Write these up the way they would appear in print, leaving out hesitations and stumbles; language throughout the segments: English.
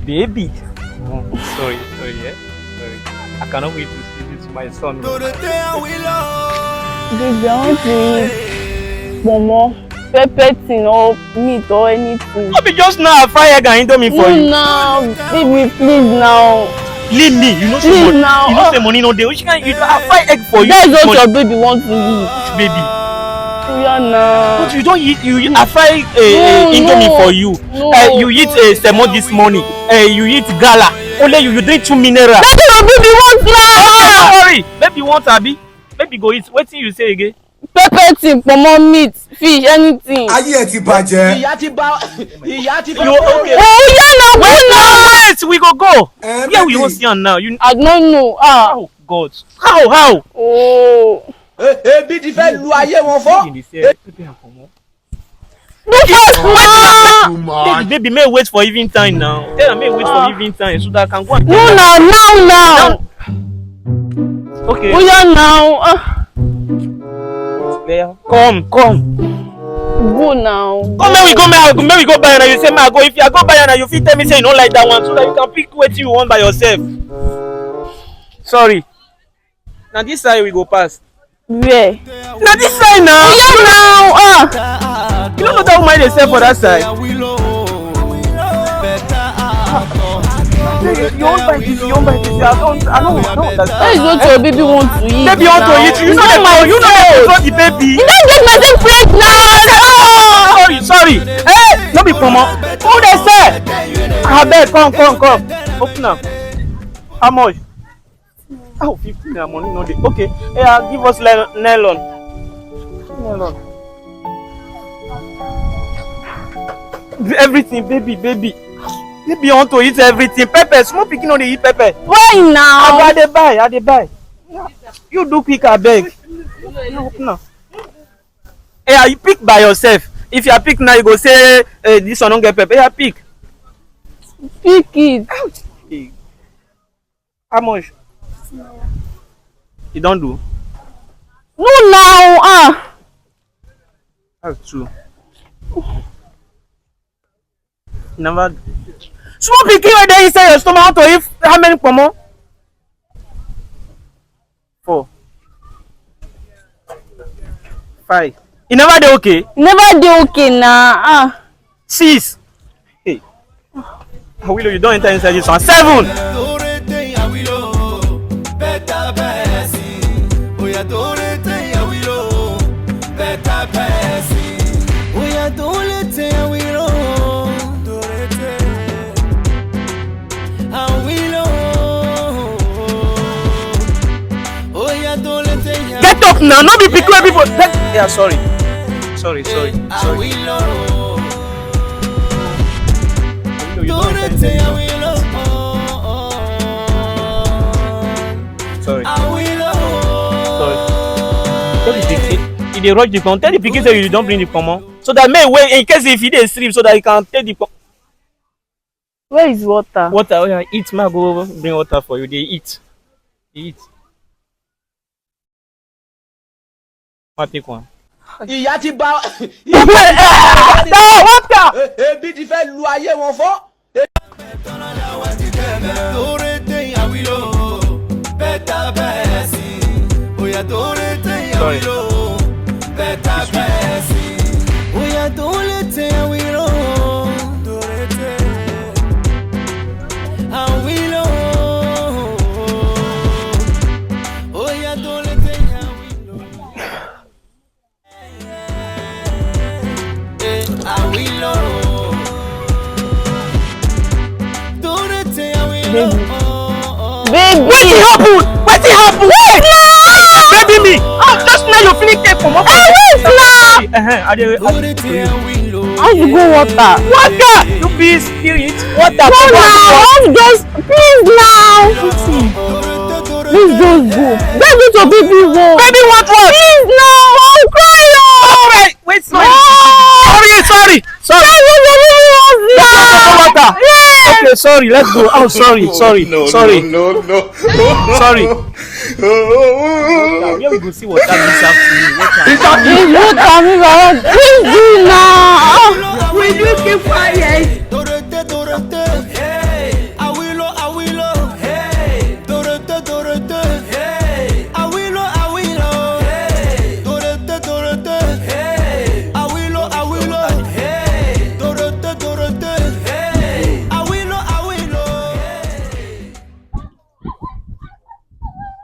Baby. Oh, sorry, yeah. Sorry. I cannot wait to see this my son. Baby, I want to eat momo, pepper tin or meat or anything. No be just now fry egg and indomie for you. No, baby, please now. Leave me, you know Please say now. You know say money no dey. Which kind you fry egg for you? That's what your baby wants to eat. Baby. Yeah, no. But you don't eat. I fry indomie for you. No. You eat semo this morning. You eat gala. Only you drink 2 mineral. That's what your baby wants now. Sorry, baby want abi. Baby go eat. Wetin you say again? Pepper tin, pomo, meat, fish, anything. ayé ẹ ti bàjẹ́. Ìyá ti bá. You okay? Oh yeah, now go now. Wait, we go go. Eh, Yeah, we baby. won't see am now. You. I don't know. Oh God. How? Oh. Ebi ti fẹ́ lu ayé wọn fọ́. Go fast now. Baby, may wait for evening time now. Tell her may wait for evening time so that I can go and. No, now. Okay. Oh yeah, now. Come. Go now. Come, may we go buy now. You say may I go. If you go buy now, you fit tell me say you don't like that one so that you can pick what you want by yourself. Sorry. Now this side we go past. Where? Now this side now. Oh yeah, now. You don't know that woman they sell for that side. You won't buy this. I don't understand. That is what your baby wants to eat. Baby want to now. eat. You know the baby. You don't get myself pregnant. Sorry. Hey, no be promo. Who they say? Abeg, come. Open up. How much? Oh, 15 naira money no dey. Okay. Yeah, give us nylon. Everything, baby. Baby want to eat everything. Pepper, small pikin no dey eat pepper. Why now? I dey buy. You do quick, abeg. Open up. Yeah, you pick by yourself. If you pick now, you go say this one don't get pepper. Yeah, pick. Pick it. How much? You don't do? No, now. That's true. Never. Small pikin right there inside your stomach. Want to eat how many pomo? 4, 5. You never dey okay? Never do okay now. 6. Hey. Awilo, you don't enter inside this one. 7. Get up now, no be pick wey people. Yeah, sorry. Awilo, you don't enter inside this one. Sorry. Tell the pikin, if they rush the pomo, tell the pikin say you don't bring the pomo, so that may wait in case if he dey sleep, so that he can take the pomo. Where is water? Water, oh yeah, eat. Ma go bring water for you. They eat. Ma take one. Ìyá ti bá. Water. Ebi ti fẹ́ lu ayé wọn fọ́. Sorry. Baby. Wetin happen? Wait! Baby me. Just now you finish take from up. Wait now. How you go water? Water. You be spirit. Water. No now. Just please now. Please just go. That's what your baby wants. Baby want what? Please now. I'm crying. Alright. Wait. Sorry. Sorry. That's what your baby wants now. Water. Yes. Okay. Sorry. Let's go. Oh, sorry. No. Sorry. Where we go see water this afternoon? Please look at me, Please do now. Will you keep quiet?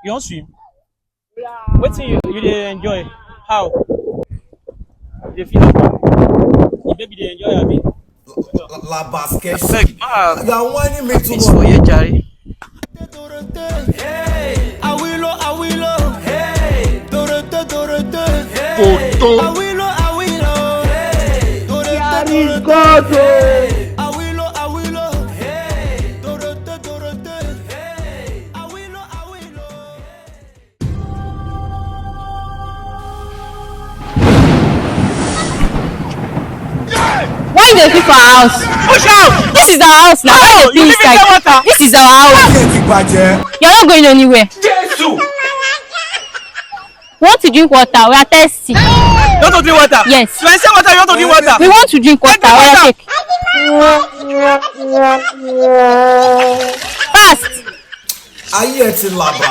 You don't swim? What thing you dey enjoy? How? You dey feel happy? The baby dey enjoy abi? La basket. Abeg, You are whining me too it's for much. here, Jare. Awilo, Awilo, hey, Dorete, Dorete, hey, Photo. Awilo, Awilo, hey, Is God, Awilo, Awilo, hey, Dorete, Dorete, hey, Awilo, Awilo. Why you dey keep for our house? Push out! This is our house now. Why Oh, you you dey leave it there, water? This is our house. Get it back here. You're not going anywhere. Jésù. We want to drink water. We are thirsty. You want to drink water? Yes. When I say water, you want to drink water? We want to drink water. Drink water. Fast. Ayé ẹ ti làbà.